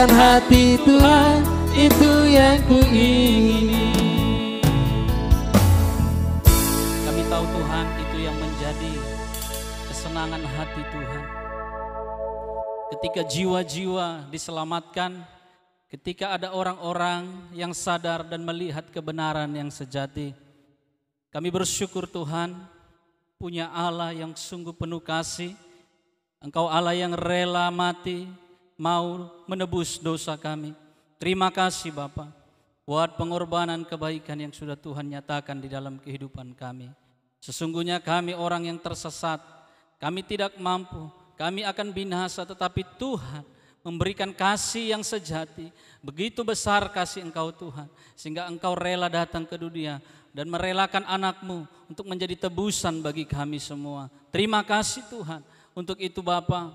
Menyatukan hati Tuhan, itu yang kuingini. Kami tahu Tuhan, itu yang menjadi kesenangan hati Tuhan. Ketika jiwa-jiwa diselamatkan, ketika ada orang-orang yang sadar dan melihat kebenaran yang sejati. Kami bersyukur Tuhan, punya Allah yang sungguh penuh kasih. Engkau Allah yang rela mati, mau menebus dosa kami. Terima kasih Bapa, buat pengorbanan kebaikan yang sudah Tuhan nyatakan di dalam kehidupan kami. Sesungguhnya kami orang yang tersesat, kami tidak mampu, kami akan binasa, tetapi Tuhan memberikan kasih yang sejati. Begitu besar kasih Engkau Tuhan, sehingga Engkau rela datang ke dunia dan merelakan anak-Mu untuk menjadi tebusan bagi kami semua. Terima kasih Tuhan. Untuk itu Bapa,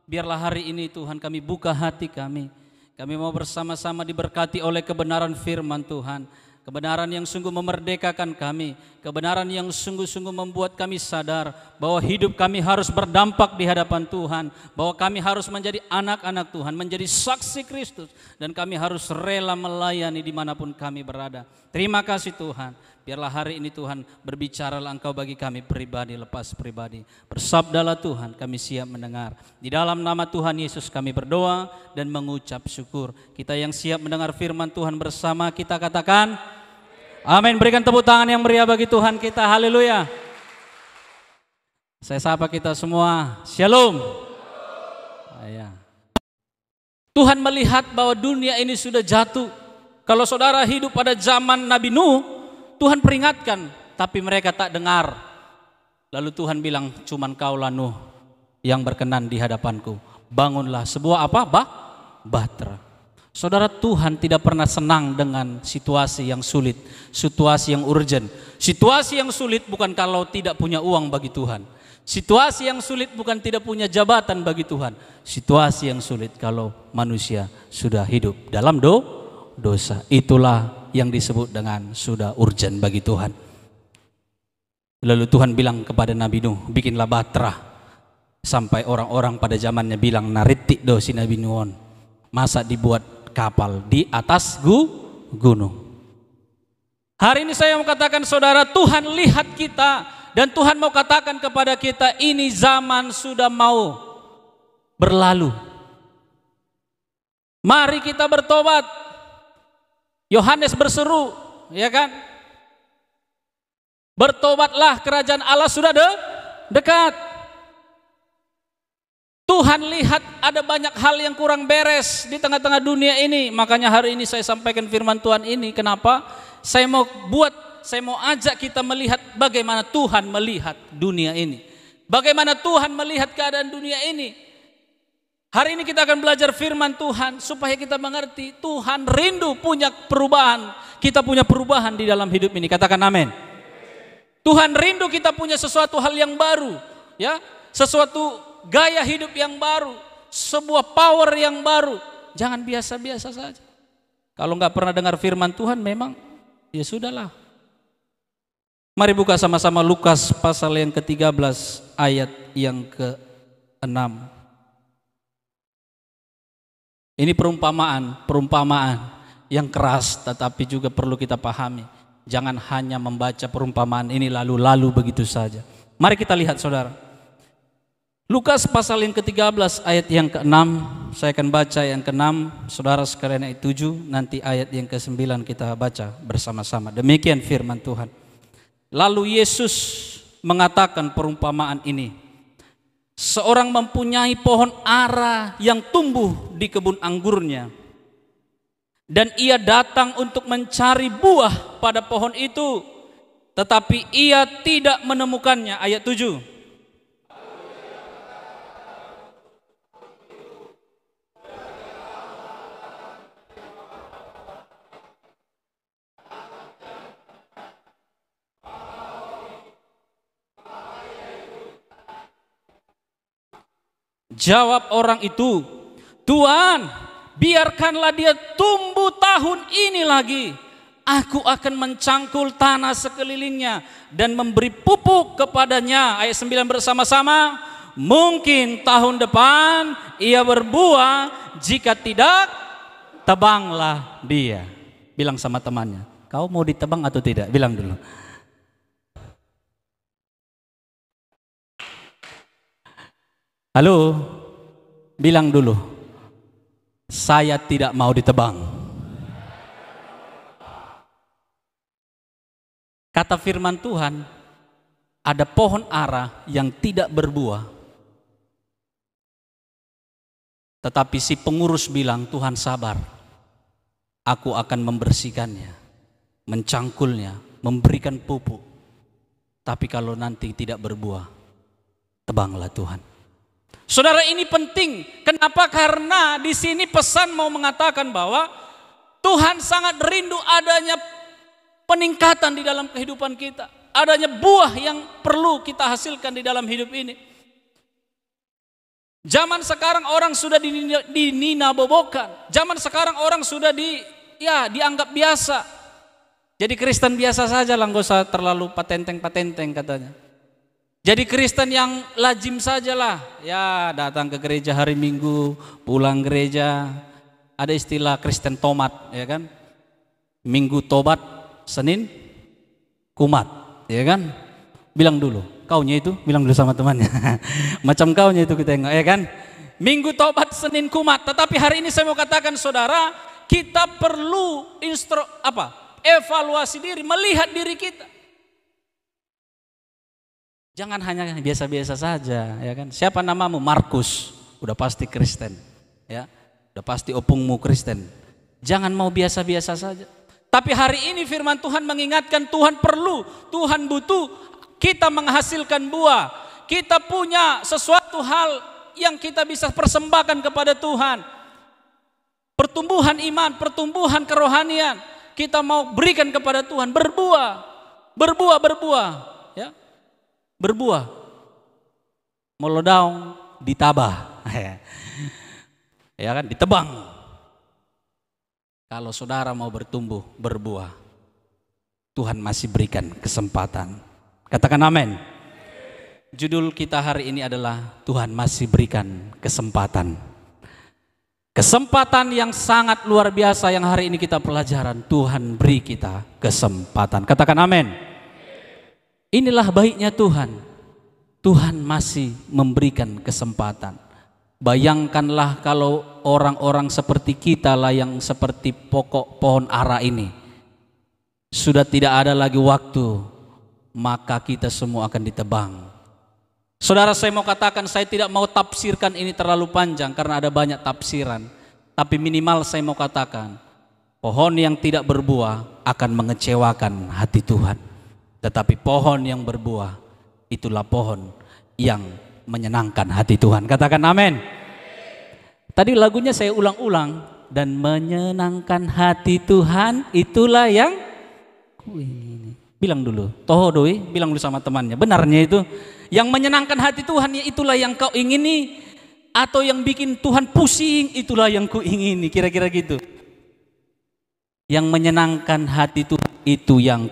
biarlah hari ini Tuhan kami buka hati kami. Kami mau bersama-sama diberkati oleh kebenaran firman Tuhan. Kebenaran yang sungguh memerdekakan kami, kebenaran yang sungguh-sungguh membuat kami sadar bahwa hidup kami harus berdampak di hadapan Tuhan, bahwa kami harus menjadi anak-anak Tuhan, menjadi saksi Kristus, dan kami harus rela melayani dimanapun kami berada. Terima kasih Tuhan, biarlah hari ini Tuhan berbicaralah Engkau bagi kami pribadi lepas pribadi. Bersabdalah Tuhan, kami siap mendengar. Di dalam nama Tuhan Yesus kami berdoa dan mengucap syukur. Kita yang siap mendengar firman Tuhan bersama kita katakan amin. Berikan tepuk tangan yang meriah bagi Tuhan kita. Haleluya. Saya sapa kita semua. Shalom. Tuhan melihat bahwa dunia ini sudah jatuh. Kalau saudara hidup pada zaman Nabi Nuh, Tuhan peringatkan, tapi mereka tak dengar. Lalu Tuhan bilang, cuman kaulah Nuh yang berkenan di hadapanku. Bangunlah sebuah apa? Bahtera. Saudara, Tuhan tidak pernah senang dengan situasi yang sulit, situasi yang urgent. Situasi yang sulit bukan kalau tidak punya uang bagi Tuhan. Situasi yang sulit bukan tidak punya jabatan bagi Tuhan. Situasi yang sulit kalau manusia sudah hidup dalam dosa. Itulah yang disebut dengan sudah urgent bagi Tuhan. Lalu Tuhan bilang kepada Nabi Nuh, bikinlah bahtera. Sampai orang-orang pada zamannya bilang, naritik do si Nabi Nuh. Masa dibuat kapal di atas gunung. Hari ini saya mau katakan saudara, Tuhan lihat kita dan Tuhan mau katakan kepada kita, ini zaman sudah mau berlalu. Mari kita bertobat. Yohanes berseru, ya kan? Bertobatlah, kerajaan Allah sudah dekat. Tuhan lihat ada banyak hal yang kurang beres di tengah-tengah dunia ini. Makanya hari ini saya sampaikan firman Tuhan ini. Kenapa? Saya mau ajak kita melihat bagaimana Tuhan melihat dunia ini. Bagaimana Tuhan melihat keadaan dunia ini. Hari ini kita akan belajar firman Tuhan supaya kita mengerti Tuhan rindu punya perubahan. Kita punya perubahan di dalam hidup ini. Katakan amin. Tuhan rindu kita punya sesuatu hal yang baru, ya, sesuatu gaya hidup yang baru, sebuah power yang baru. Jangan biasa-biasa saja. Kalau nggak pernah dengar firman Tuhan, memang ya sudahlah. Mari buka sama-sama Lukas pasal yang ke-13 ayat yang ke-6. Ini perumpamaan yang keras, tetapi juga perlu kita pahami. Jangan hanya membaca perumpamaan ini lalu-lalu begitu saja. Mari kita lihat saudara. Lukas pasal yang ke-13 ayat yang ke-6. Saya akan baca yang ke-6, saudara sekalian ayat 7, nanti ayat yang ke-9 kita baca bersama-sama. Demikian firman Tuhan. Lalu Yesus mengatakan perumpamaan ini. Seorang mempunyai pohon ara yang tumbuh di kebun anggurnya. Dan ia datang untuk mencari buah pada pohon itu. Tetapi ia tidak menemukannya. Ayat 7. Jawab orang itu, Tuhan, biarkanlah dia tumbuh tahun ini lagi. Aku akan mencangkul tanah sekelilingnya dan memberi pupuk kepadanya. Ayat 9 bersama-sama. Mungkin tahun depan ia berbuah, jika tidak tebanglah dia. Bilang sama temannya, kau mau ditebang atau tidak? Bilang dulu. Halo, bilang dulu, saya tidak mau ditebang. Kata firman Tuhan, ada pohon ara yang tidak berbuah. Tetapi si pengurus bilang, Tuhan sabar, aku akan membersihkannya, mencangkulnya, memberikan pupuk. Tapi kalau nanti tidak berbuah, tebanglah Tuhan. Saudara, ini penting. Kenapa? Karena di sini pesan mau mengatakan bahwa Tuhan sangat rindu adanya peningkatan di dalam kehidupan kita. Adanya buah yang perlu kita hasilkan di dalam hidup ini. Zaman sekarang orang sudah dininabobokan. Zaman sekarang orang sudah dianggap biasa. Jadi Kristen biasa saja lah, nggak usah terlalu patenteng katanya. Jadi Kristen yang lazim sajalah, ya datang ke gereja hari Minggu, pulang gereja. Ada istilah Kristen tomat, ya kan? Minggu tobat, Senin kumat, ya kan? Bilang dulu, kaunya itu, bilang dulu sama temannya. Macam kaunya itu kita tengok, ya kan? Minggu tobat, Senin kumat. Tetapi hari ini saya mau katakan saudara, kita perlu evaluasi diri, melihat diri kita. Jangan hanya biasa-biasa saja, ya kan? Siapa namamu? Markus, udah pasti Kristen, ya, udah pasti opungmu Kristen. Jangan mau biasa-biasa saja. Tapi hari ini firman Tuhan mengingatkan Tuhan butuh kita menghasilkan buah. Kita punya sesuatu hal yang kita bisa persembahkan kepada Tuhan. Pertumbuhan iman, pertumbuhan kerohanian, kita mau berikan kepada Tuhan, berbuah, ya. Berbuah, melodaung, ditabah, ya kan, ditebang. Kalau saudara mau bertumbuh, berbuah, Tuhan masih berikan kesempatan. Katakan amin. Judul kita hari ini adalah Tuhan masih berikan kesempatan. Kesempatan yang sangat luar biasa yang hari ini kita pelajaran. Tuhan beri kita kesempatan. Katakan amin. Inilah baiknya Tuhan. Tuhan masih memberikan kesempatan. Bayangkanlah kalau orang-orang seperti kita lah yang seperti pokok pohon ara ini. Sudah tidak ada lagi waktu, maka kita semua akan ditebang. Saudara, saya mau katakan, saya tidak mau tafsirkan ini terlalu panjang karena ada banyak tafsiran. Tapi minimal saya mau katakan, pohon yang tidak berbuah akan mengecewakan hati Tuhan. Tetapi pohon yang berbuah, itulah pohon yang menyenangkan hati Tuhan. Katakan amin. Tadi lagunya saya ulang-ulang. Dan menyenangkan hati Tuhan, itulah yang kuingini. Bilang dulu, toho doi, bilang dulu sama temannya. Benarnya itu, yang menyenangkan hati Tuhan, itulah yang kau ingini. Atau yang bikin Tuhan pusing, itulah yang kuingini. Kira-kira gitu. Yang menyenangkan hati Tuhan, itu yang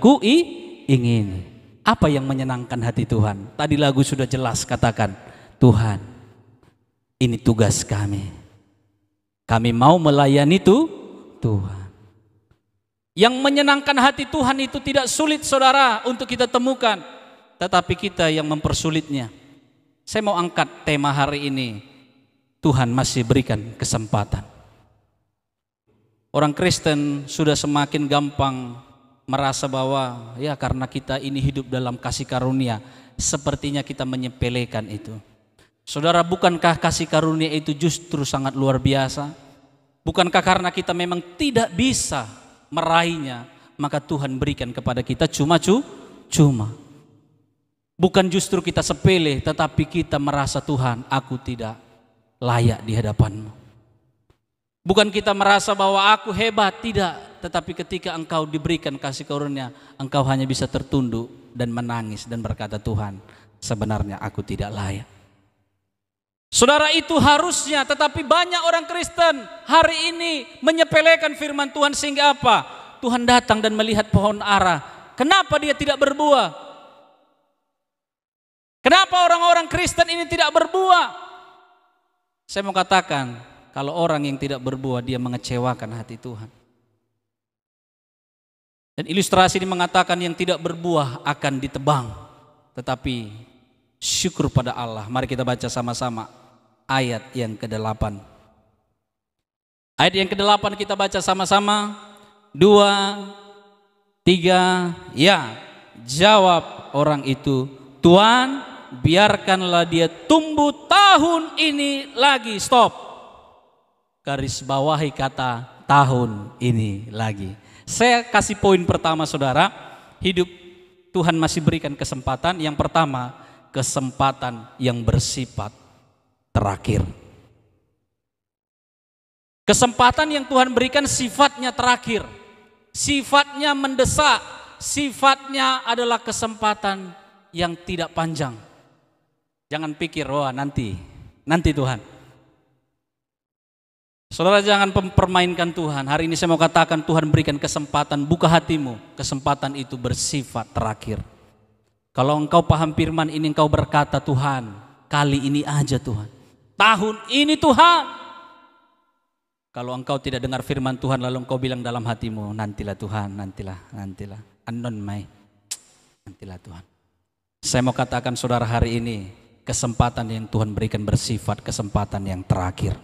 ingin. Apa yang menyenangkan hati Tuhan? Tadi lagu sudah jelas, katakan, Tuhan, ini tugas kami. Kami mau melayani Tuhan. Yang menyenangkan hati Tuhan itu tidak sulit saudara untuk kita temukan. Tetapi kita yang mempersulitnya. Saya mau angkat tema hari ini. Tuhan masih berikan kesempatan. Orang Kristen sudah semakin gampang merasa bahwa ya karena kita ini hidup dalam kasih karunia, sepertinya kita menyepelekan itu. Saudara, bukankah kasih karunia itu justru sangat luar biasa? Bukankah karena kita memang tidak bisa meraihnya, maka Tuhan berikan kepada kita cuma. Bukan justru kita sepele, tetapi kita merasa Tuhan, aku tidak layak di hadapan-Mu. Bukan kita merasa bahwa aku hebat, tidak. Tetapi ketika engkau diberikan kasih karunia, engkau hanya bisa tertunduk dan menangis dan berkata, Tuhan, sebenarnya aku tidak layak. Saudara, itu harusnya, tetapi banyak orang Kristen hari ini menyepelekan firman Tuhan sehingga apa? Tuhan datang dan melihat pohon ara. Kenapa dia tidak berbuah? Kenapa orang-orang Kristen ini tidak berbuah? Saya mau katakan, Kalau orang yang tidak berbuah, dia mengecewakan hati Tuhan. Dan ilustrasi ini mengatakan yang tidak berbuah akan ditebang. Tetapi syukur pada Allah. Mari kita baca sama-sama ayat yang ke-8. Ayat yang ke-8 kita baca sama-sama. 2, 3, ya. Jawab orang itu, Tuhan, biarkanlah dia tumbuh tahun ini lagi. Stop. Garis bawahi kata tahun ini lagi. Saya kasih poin pertama, saudara. Hidup Tuhan masih berikan kesempatan. Yang pertama, kesempatan yang bersifat terakhir. Kesempatan yang Tuhan berikan sifatnya terakhir. Sifatnya mendesak. Sifatnya adalah kesempatan yang tidak panjang. Jangan pikir, wah nanti Tuhan. Saudara, jangan mempermainkan Tuhan. Hari ini saya mau katakan, Tuhan berikan kesempatan, buka hatimu. Kesempatan itu bersifat terakhir. Kalau engkau paham firman ini, engkau berkata, Tuhan, kali ini aja Tuhan. Tahun ini Tuhan. Kalau engkau tidak dengar firman Tuhan, lalu engkau bilang dalam hatimu, nantilah Tuhan, nantilah. Anon mai, nantilah Tuhan. Saya mau katakan, saudara, hari ini kesempatan yang Tuhan berikan bersifat kesempatan yang terakhir.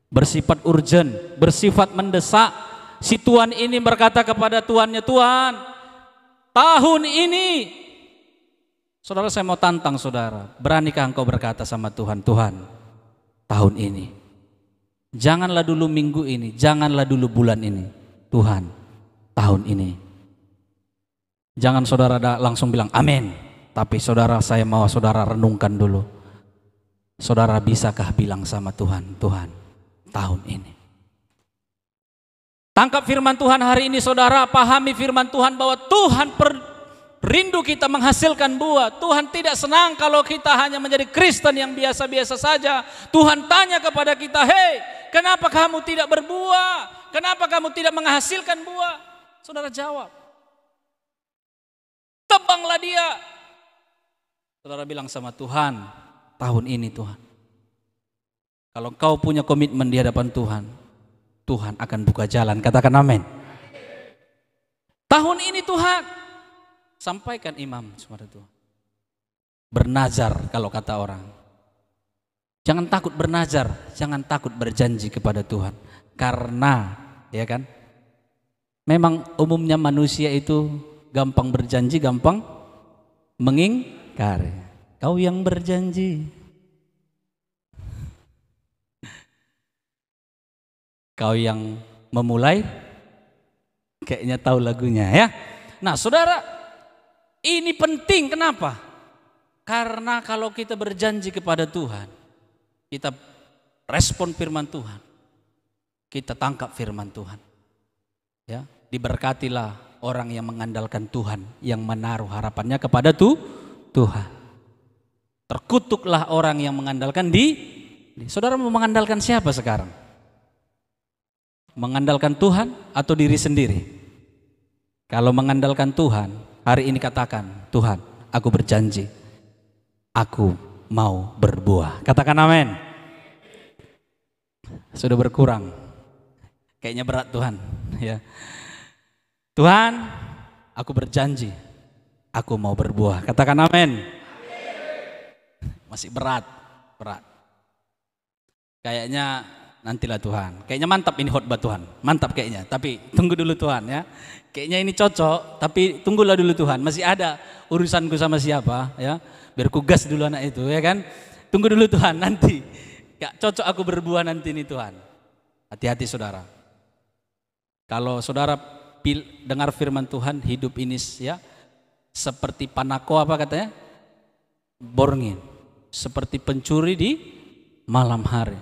Bersifat urgent, bersifat mendesak. Si Tuhan ini berkata kepada Tuhannya, Tuhan, tahun ini. Saudara, saya mau tantang saudara, beranikah engkau berkata sama Tuhan, Tuhan, tahun ini. Janganlah dulu minggu ini, janganlah dulu bulan ini. Tuhan, tahun ini. Jangan saudara langsung bilang amin. Tapi saudara, saya mau saudara renungkan dulu. Saudara, bisakah bilang sama Tuhan, Tuhan, tahun ini. Tangkap firman Tuhan hari ini, saudara. Pahami firman Tuhan bahwa Tuhan rindu kita menghasilkan buah. Tuhan tidak senang kalau kita hanya menjadi Kristen yang biasa-biasa saja. Tuhan tanya kepada kita, hei, kenapa kamu tidak berbuah? Kenapa kamu tidak menghasilkan buah? Saudara jawab, tebanglah dia. Saudara bilang sama Tuhan, tahun ini Tuhan. Kalau kau punya komitmen di hadapan Tuhan, Tuhan akan buka jalan. Katakan amin. Tahun ini Tuhan, sampaikan imam kepada Tuhan. Bernazar kalau kata orang. Jangan takut bernazar, jangan takut berjanji kepada Tuhan. Karena, ya kan, memang umumnya manusia itu gampang berjanji, gampang mengingkari. Kau yang berjanji, kau yang memulai, kayaknya tahu lagunya ya. Nah saudara, ini penting, kenapa? Karena kalau kita berjanji kepada Tuhan, kita respon firman Tuhan, kita tangkap firman Tuhan, ya. Diberkatilah orang yang mengandalkan Tuhan, yang menaruh harapannya kepada Tuhan. Terkutuklah orang yang mengandalkan saudara mau mengandalkan siapa sekarang? Mengandalkan Tuhan atau diri sendiri? Kalau mengandalkan Tuhan, hari ini katakan, Tuhan, aku berjanji, aku mau berbuah. Katakan amin. Sudah berkurang, kayaknya berat Tuhan, ya. Tuhan, aku berjanji, aku mau berbuah. Katakan amin. Masih berat. Kayaknya nantilah Tuhan. Kayaknya mantap ini khotbah Tuhan. Mantap kayaknya. Tapi tunggu dulu Tuhan ya. Kayaknya ini cocok. Tapi tunggulah dulu Tuhan. Masih ada urusanku sama siapa ya. Biar ku gas dulu anak itu ya kan. Tunggu dulu Tuhan nanti. Gak cocok aku berbuah nanti nih Tuhan. Hati-hati saudara. Kalau saudara dengar firman Tuhan, hidup ini ya seperti panako apa katanya? Borngin. Seperti pencuri di malam hari.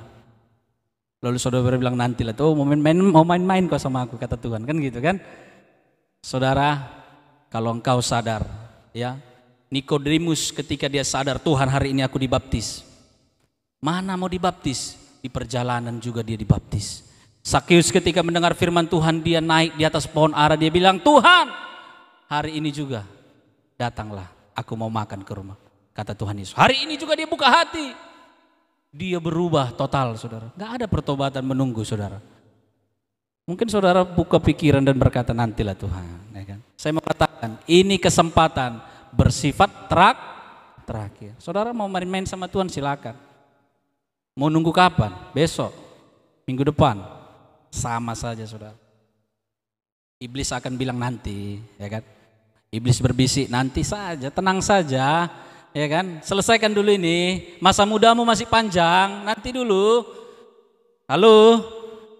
Lalu saudara bilang nantilah tuh mau main-main kok sama aku, kata Tuhan, kan gitu kan. Saudara, kalau engkau sadar ya, Nikodemus ketika dia sadar, Tuhan hari ini aku dibaptis. Mana mau dibaptis? Di perjalanan juga dia dibaptis. Sakeus ketika mendengar firman Tuhan, dia naik di atas pohon ara, dia bilang, Tuhan hari ini juga datanglah, aku mau makan ke rumah. Kata Tuhan Yesus, hari ini juga dia buka hati. dia berubah total, saudara. Gak ada pertobatan menunggu, saudara. Mungkin saudara buka pikiran dan berkata, nantilah Tuhan, ya kan? Saya mau katakan, ini kesempatan bersifat terakhir. Saudara mau main-main sama Tuhan, silakan. Mau nunggu kapan? Besok, minggu depan, sama saja, saudara. Iblis akan bilang nanti, ya kan? Iblis berbisik, nanti saja, tenang saja, ya kan? Selesaikan dulu ini, masa mudamu masih panjang, nanti dulu. Halo,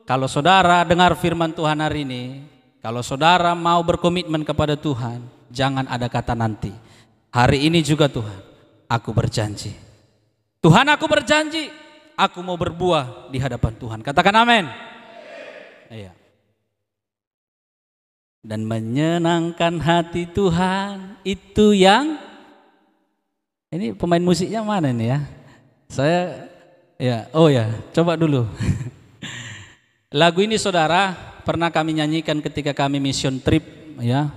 kalau saudara dengar firman Tuhan hari ini, kalau saudara mau berkomitmen kepada Tuhan, jangan ada kata nanti. Hari ini juga Tuhan, aku berjanji. Tuhan, aku berjanji, aku mau berbuah di hadapan Tuhan. Katakan amin. Iya. Dan menyenangkan hati Tuhan itu yang, ini pemain musiknya mana ini ya? Saya ya, oh ya, coba dulu. Lagu ini saudara pernah kami nyanyikan ketika kami mission trip ya.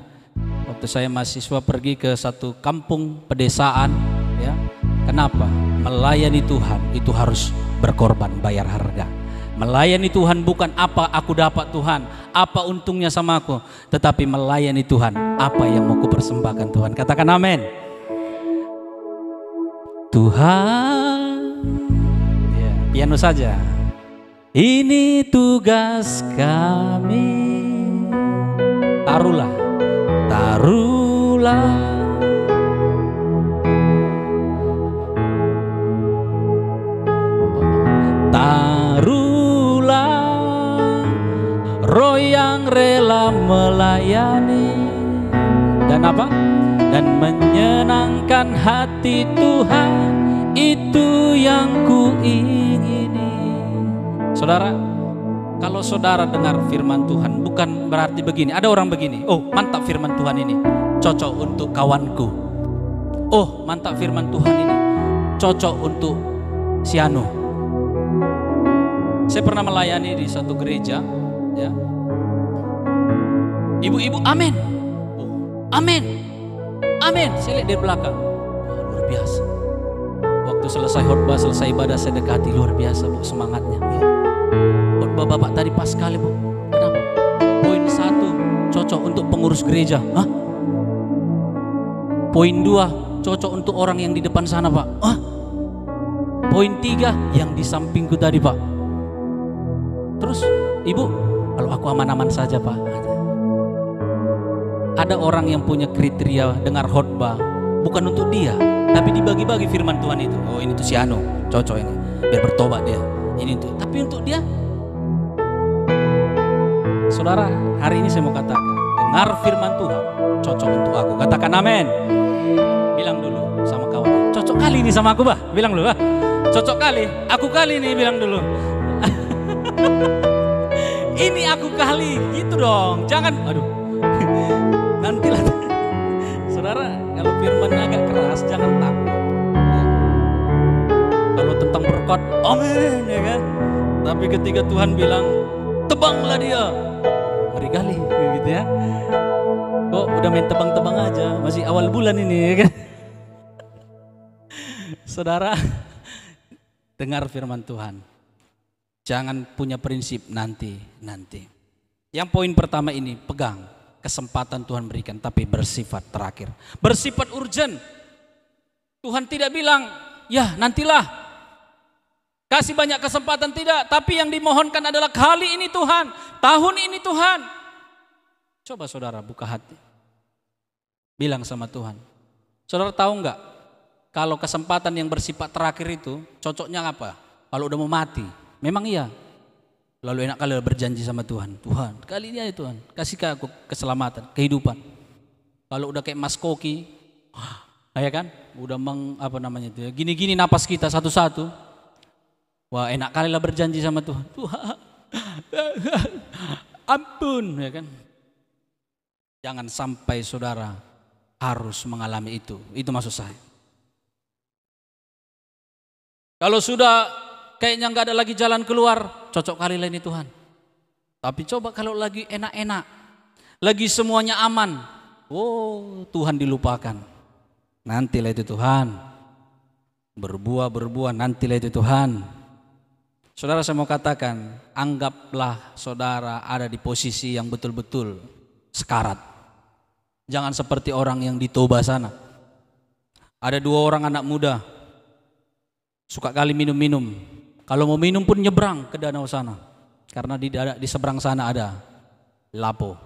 Waktu saya mahasiswa pergi ke satu kampung pedesaan ya. Kenapa? Melayani Tuhan itu harus berkorban, bayar harga. Melayani Tuhan bukan apa aku dapat Tuhan, apa untungnya sama aku, tetapi melayani Tuhan, apa yang mau kupersembahkan Tuhan. Katakan amin. Tuhan, ya, piano saja. Ini tugas kami. Taruhlah, taruhlah. Roh yang rela melayani dan apa? Dan menyenangkan hati Tuhan, itu yang kuingini. Saudara, kalau saudara dengar firman Tuhan, bukan berarti begini. Ada orang begini, oh mantap firman Tuhan ini, cocok untuk kawanku. Oh mantap firman Tuhan ini, cocok untuk si Anu. Saya pernah melayani di satu gereja. Ya. Ibu-ibu amin, oh, amin, amin. Saya lihat dari belakang, wah, luar biasa. Waktu selesai khotbah, selesai ibadah, saya dekati, luar biasa bu semangatnya. Ya. Khotbah bapak tadi pas sekali bu. Kenapa? Poin 1 cocok untuk pengurus gereja. Hah? Poin 2 cocok untuk orang yang di depan sana pak. Hah? Poin 3 yang di sampingku tadi pak. Terus ibu, kalau aku aman-aman saja pak. Ada orang yang punya kriteria dengar khotbah bukan untuk dia, tapi dibagi-bagi firman Tuhan itu. Oh ini tuh si Anu, cocok ini, biar bertobat dia. Ini tuh, tapi untuk dia. Saudara, hari ini saya mau katakan, dengar firman Tuhan, cocok untuk aku. Katakan amin. Bilang dulu sama kawan, cocok kali ini sama aku bah. Bilang dulu bah, cocok kali, aku kali ini, bilang dulu. Ini aku kali, gitu dong. Jangan, aduh, nantilah. Saudara, kalau firman agak keras, jangan takut. Kalau tentang berkat, amin, ya kan. Tapi ketika Tuhan bilang, tebanglah dia, ngeri kali, gitu ya. Kok udah main tebang-tebang aja, masih awal bulan ini, ya kan. Saudara, dengar firman Tuhan. Jangan punya prinsip nanti. Yang poin pertama ini, pegang kesempatan Tuhan berikan, tapi bersifat terakhir, bersifat urgent. Tuhan tidak bilang, ya nantilah, kasih banyak kesempatan, tidak. Tapi yang dimohonkan adalah kali ini Tuhan, tahun ini Tuhan. Coba saudara buka hati, bilang sama Tuhan. Saudara tahu nggak, kalau kesempatan yang bersifat terakhir itu cocoknya apa? Kalau udah mau mati. Memang iya. Lalu enak kali berjanji sama Tuhan. Tuhan, kali ini aja Tuhan, kasih ke aku keselamatan, kehidupan. Kalau udah kayak Mas Koki, ya kan, udah itu ya, gini-gini napas kita satu-satu. Wah enak kali lah berjanji sama Tuhan. Tuhan, ampun, ya kan. Jangan sampai saudara harus mengalami itu. Itu maksud saya. Kalau sudah kayaknya nggak ada lagi jalan keluar, cocok kali lah ini Tuhan. Tapi coba kalau lagi enak-enak, lagi semuanya aman, oh Tuhan dilupakan. Nantilah itu Tuhan, Berbuah nantilah itu Tuhan. Saudara, saya mau katakan, anggaplah saudara ada di posisi yang betul-betul sekarat. Jangan seperti orang yang di Toba sana. Ada 2 orang anak muda, suka kali minum-minum. Kalau mau minum pun nyebrang ke danau sana, karena di seberang sana ada Lapo.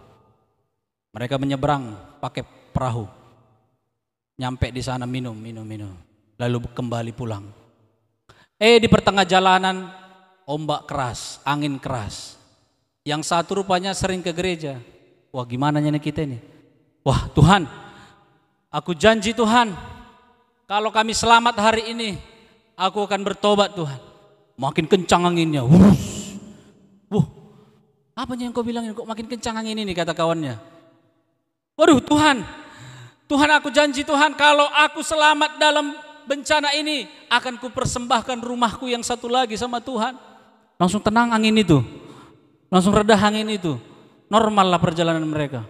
Mereka menyeberang pakai perahu, nyampe di sana minum, lalu kembali pulang. Di pertengah jalanan ombak keras, angin keras. Yang satu rupanya sering ke gereja. Wah, gimana nih kita ini? Wah Tuhan, aku janji Tuhan, kalau kami selamat hari ini, aku akan bertobat Tuhan. Makin kencang anginnya. Apa yang kau bilang kok makin kencang angin ini, kata kawannya. Waduh Tuhan aku janji Tuhan, kalau aku selamat dalam bencana ini, akan kupersembahkan rumahku yang satu lagi sama Tuhan. Langsung tenang angin itu, langsung redah angin itu. Normal lah perjalanan mereka.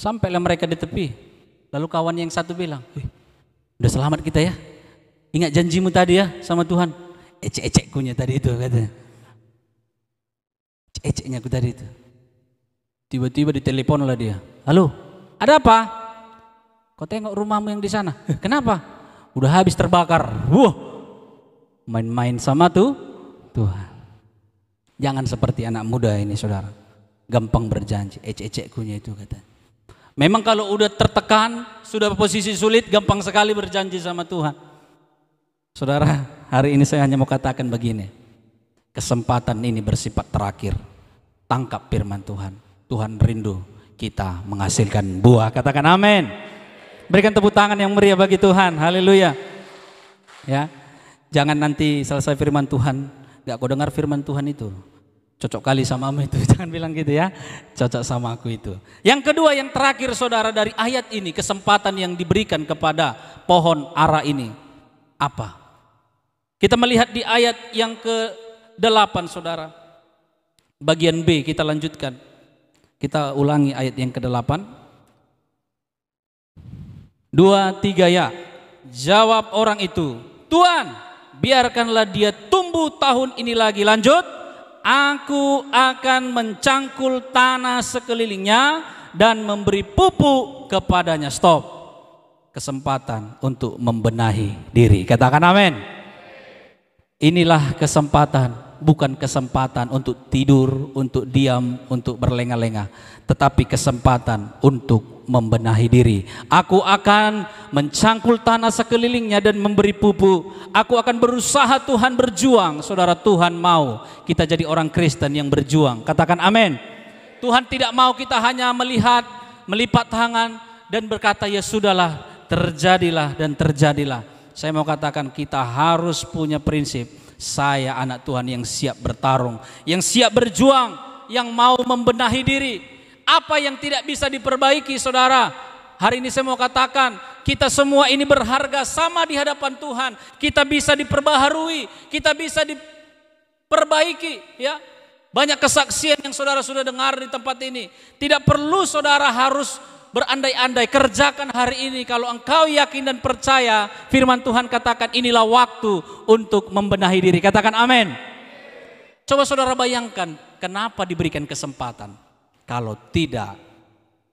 Sampailah mereka di tepi. Lalu kawan yang satu bilang, udah selamat kita ya, ingat janjimu tadi ya sama Tuhan. Ecek-ecekkunya tadi itu, katanya. Eceknya aku tadi itu. Tiba-tiba ditelepon lah dia. Halo, ada apa? Kau tengok rumahmu yang di sana. Kenapa? Udah habis terbakar. Main-main sama Tuhan. Jangan seperti anak muda ini saudara, gampang berjanji. Ecek-ecekkunya itu, kata. Memang kalau udah tertekan, sudah posisi sulit, gampang sekali berjanji sama Tuhan. Saudara, hari ini saya hanya mau katakan begini. Kesempatan ini bersifat terakhir. Tangkap firman Tuhan. Tuhan rindu kita menghasilkan buah. Katakan amin. Berikan tepuk tangan yang meriah bagi Tuhan. Haleluya. Ya, jangan nanti selesai firman Tuhan, gak kau dengar firman Tuhan itu, cocok kali sama aku itu. Jangan bilang gitu ya. Cocok sama aku itu. Yang kedua, yang terakhir saudara, dari ayat ini, kesempatan yang diberikan kepada pohon ara ini apa? Kita melihat di ayat yang ke-8 saudara. Bagian B kita lanjutkan. Kita ulangi ayat yang ke-8. 2, 3 ya. Jawab orang itu, Tuhan, biarkanlah dia tumbuh tahun ini lagi. Lanjut. Aku akan mencangkul tanah sekelilingnya dan memberi pupuk kepadanya. Stop. Kesempatan untuk membenahi diri. Katakan amin. Inilah kesempatan, bukan kesempatan untuk tidur, untuk diam, untuk berlenga-lenga, tetapi kesempatan untuk membenahi diri. Aku akan mencangkul tanah sekelilingnya dan memberi pupuk. Aku akan berusaha, Tuhan berjuang. Saudara, Tuhan mau kita jadi orang Kristen yang berjuang. Katakan amin. Tuhan tidak mau kita hanya melihat, melipat tangan dan berkata ya sudahlah, terjadilah dan terjadilah. Saya mau katakan kita harus punya prinsip. Saya anak Tuhan yang siap bertarung, yang siap berjuang, yang mau membenahi diri. Apa yang tidak bisa diperbaiki saudara, hari ini saya mau katakan, kita semua ini berharga sama di hadapan Tuhan. Kita bisa diperbaharui, kita bisa diperbaiki ya. Banyak kesaksian yang saudara sudah dengar di tempat ini. Tidak perlu saudara harus berandai-andai, kerjakan hari ini. Kalau engkau yakin dan percaya, firman Tuhan katakan inilah waktu untuk membenahi diri. Katakan amin. Coba saudara bayangkan, kenapa diberikan kesempatan? Kalau tidak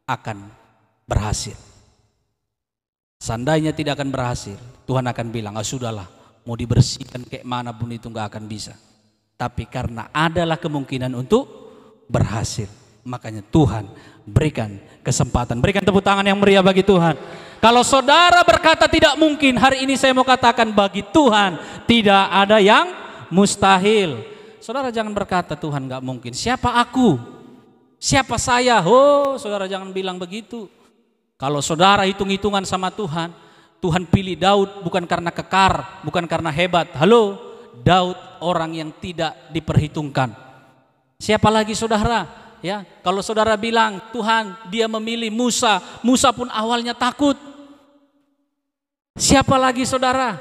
akan berhasil. Seandainya tidak akan berhasil, Tuhan akan bilang, sudahlah, mau dibersihkan kayak mana pun itu gak akan bisa. Tapi karena adalah kemungkinan untuk berhasil, makanya Tuhan berikan kesempatan. Berikan tepuk tangan yang meriah bagi Tuhan. Kalau saudara berkata tidak mungkin, hari ini saya mau katakan bagi Tuhan tidak ada yang mustahil. Saudara jangan berkata Tuhan gak mungkin. Siapa aku? Siapa saya? Saudara jangan bilang begitu. Kalau saudara hitung-hitungan sama Tuhan, Tuhan pilih Daud bukan karena kekar, bukan karena hebat. Halo, Daud orang yang tidak diperhitungkan. Siapa lagi saudara? Ya, kalau saudara bilang Tuhan dia memilih Musa, Musa pun awalnya takut. Siapa lagi saudara?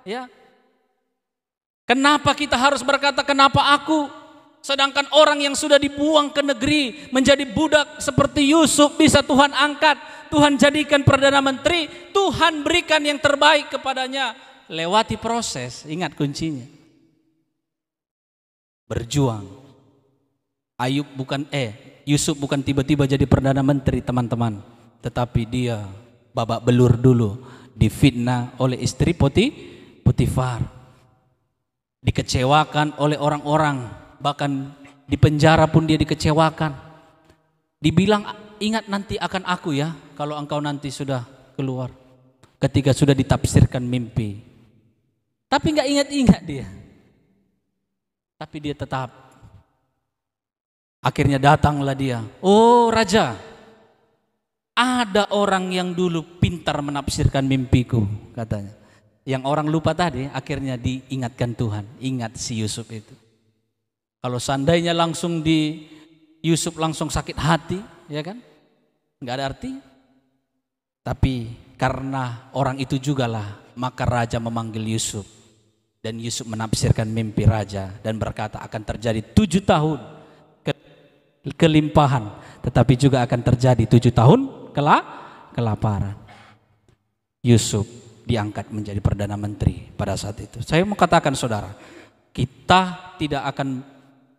Ya. Kenapa kita harus berkata kenapa aku? Sedangkan orang yang sudah dibuang ke negeri menjadi budak seperti Yusuf bisa Tuhan angkat, Tuhan jadikan perdana menteri, Tuhan berikan yang terbaik kepadanya. lewati proses, ingat kuncinya. Berjuang. Yusuf bukan tiba-tiba jadi Perdana Menteri teman-teman. Tetapi dia babak belur dulu. Difitnah oleh istri Potifar. Dikecewakan oleh orang-orang. Bahkan di penjara pun dia dikecewakan. Dibilang ingat nanti akan aku ya. Kalau engkau nanti sudah keluar. Ketika sudah ditafsirkan mimpi. Tapi nggak ingat-ingat dia. Tapi dia tetap. Akhirnya datanglah dia. Oh raja, ada orang yang dulu pintar menafsirkan mimpiku, katanya. Yang orang lupa tadi akhirnya diingatkan Tuhan. Ingat si Yusuf itu. Kalau seandainya langsung Yusuf langsung sakit hati, ya kan? Nggak ada arti. Tapi karena orang itu jugalah, maka raja memanggil Yusuf. Dan Yusuf menafsirkan mimpi raja dan berkata akan terjadi 7 tahun kelimpahan, tetapi juga akan terjadi 7 tahun kelaparan. Yusuf diangkat menjadi Perdana Menteri pada saat itu. Saya mau katakan saudara, kita tidak akan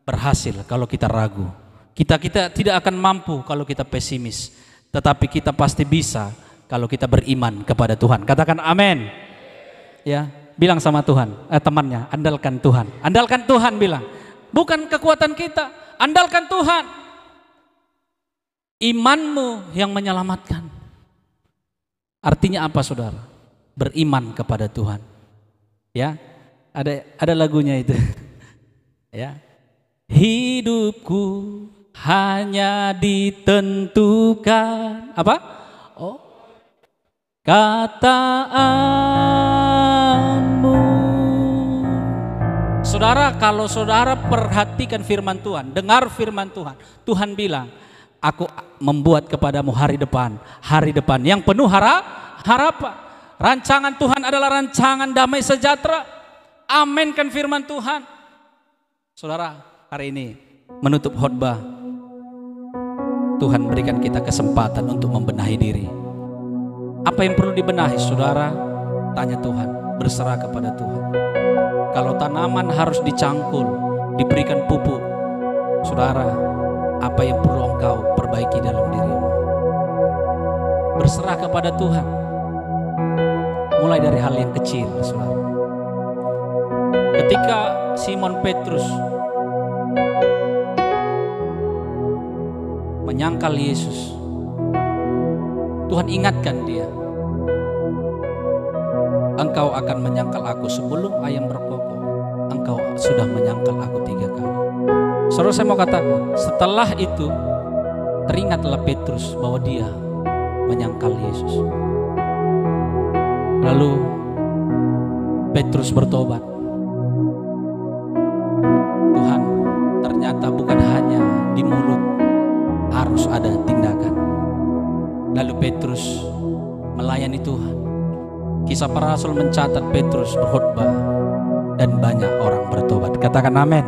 berhasil kalau kita ragu. Kita tidak akan mampu kalau kita pesimis. Tetapi kita pasti bisa kalau kita beriman kepada Tuhan. Katakan amin. Ya, bilang sama Tuhan, temannya, andalkan Tuhan. Andalkan Tuhan, bilang. Bukan kekuatan kita, andalkan Tuhan. Imanmu yang menyelamatkan. Artinya apa saudara? Beriman kepada Tuhan. Ya, ada lagunya itu. Ya, hidupku hanya ditentukan apa? Oh, kataanmu. Saudara, kalau saudara perhatikan firman Tuhan, dengar firman Tuhan, Tuhan bilang, aku membuat kepadamu hari depan yang penuh harapan. Rancangan Tuhan adalah rancangan damai sejahtera. Aminkan firman Tuhan. Saudara, hari ini menutup khotbah, Tuhan berikan kita kesempatan untuk membenahi diri. Apa yang perlu dibenahi saudara? Tanya Tuhan, berserah kepada Tuhan. Kalau tanaman harus dicangkul, diberikan pupuk, saudara, apa yang perlu engkau perbaiki dalam dirimu? Berserah kepada Tuhan. Mulai dari hal yang kecil, saudara. Ketika Simon Petrus menyangkal Yesus, Tuhan ingatkan dia, engkau akan menyangkal aku sebelum ayam berkokok, engkau sudah menyangkal aku 3 kali. Saudara, saya mau katakan, setelah itu teringatlah Petrus bahwa dia menyangkal Yesus. Lalu Petrus bertobat. Tuhan, ternyata bukan hanya di mulut, harus ada tindakan. Lalu Petrus melayani Tuhan. Kisah para Rasul mencatat Petrus berkhotbah dan banyak orang bertobat. Katakan amin.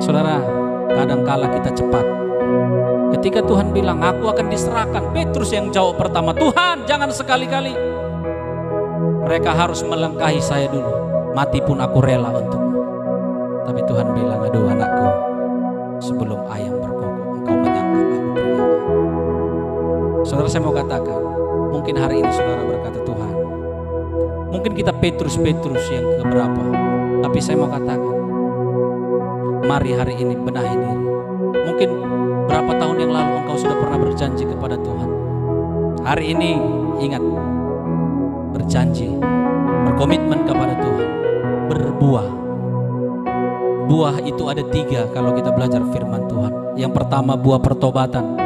Saudara, kadangkala kita cepat. Ketika Tuhan bilang, aku akan diserahkan, Petrus yang jawab pertama, Tuhan jangan sekali-kali. Mereka harus melangkahi saya dulu, mati pun aku rela untukmu. Tapi Tuhan bilang, aduh anakku, sebelum ayam berkokok, engkau menyangkal aku 3 kali. Saudara, saya mau katakan, mungkin hari ini saudara berkata, Tuhan, mungkin kita Petrus yang keberapa, tapi saya mau katakan, mari hari ini benahi diri. Mungkin berapa tahun yang lalu engkau sudah pernah berjanji kepada Tuhan. Hari ini ingat, berjanji, berkomitmen kepada Tuhan, berbuah. Buah itu ada 3 kalau kita belajar firman Tuhan. Yang pertama buah pertobatan,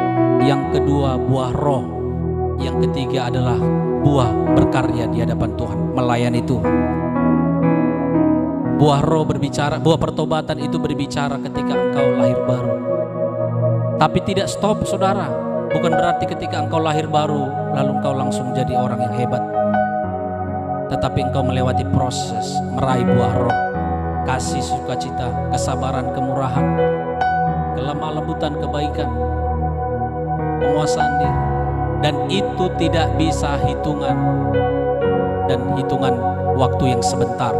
yang kedua buah roh, yang ketiga adalah buah berkarya di hadapan Tuhan, melayani Tuhan. Buah roh berbicara, buah pertobatan itu berbicara ketika engkau lahir baru. Tapi tidak stop saudara, bukan berarti ketika engkau lahir baru lalu engkau langsung jadi orang yang hebat. Tetapi engkau melewati proses meraih buah roh, kasih, sukacita, kesabaran, kemurahan, kelemah lembutan, kebaikan, penguasaan diri. Dan itu tidak bisa hitungan. dan hitungan waktu yang sebentar.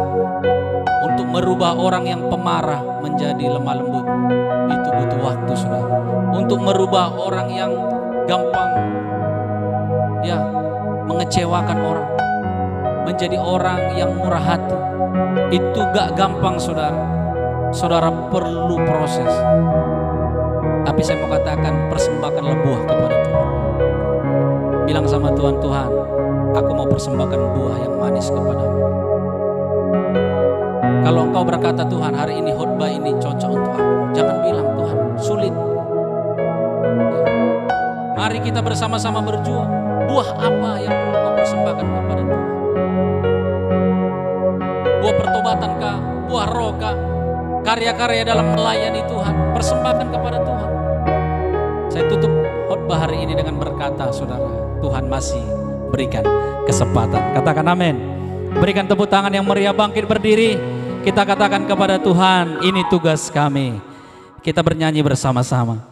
Untuk merubah orang yang pemarah menjadi lemah lembut, itu butuh waktu, saudara. Untuk merubah orang yang gampang mengecewakan orang menjadi orang yang murah hati, itu gak gampang, saudara. Saudara perlu proses. Tapi saya mau katakan, persembahkanlah buah kepada Tuhan. Bilang sama Tuhan, Tuhan, aku mau persembahkan buah yang manis kepadamu. Kalau engkau berkata, Tuhan, hari ini khotbah ini cocok untuk aku, jangan bilang, Tuhan, sulit. Mari kita bersama-sama berjuang. Buah apa yang perlu kau persembahkan kepada Tuhan? Buah pertobatan kah? Buah roh kah? Karya-karya dalam melayani Tuhan, persembahkan kepada Tuhan. Saya tutup khotbah hari ini dengan berkata, saudara, Tuhan masih berikan kesempatan. Katakan amin. Berikan tepuk tangan yang meriah, bangkit berdiri. Kita katakan kepada Tuhan, ini tugas kami. Kita bernyanyi bersama-sama.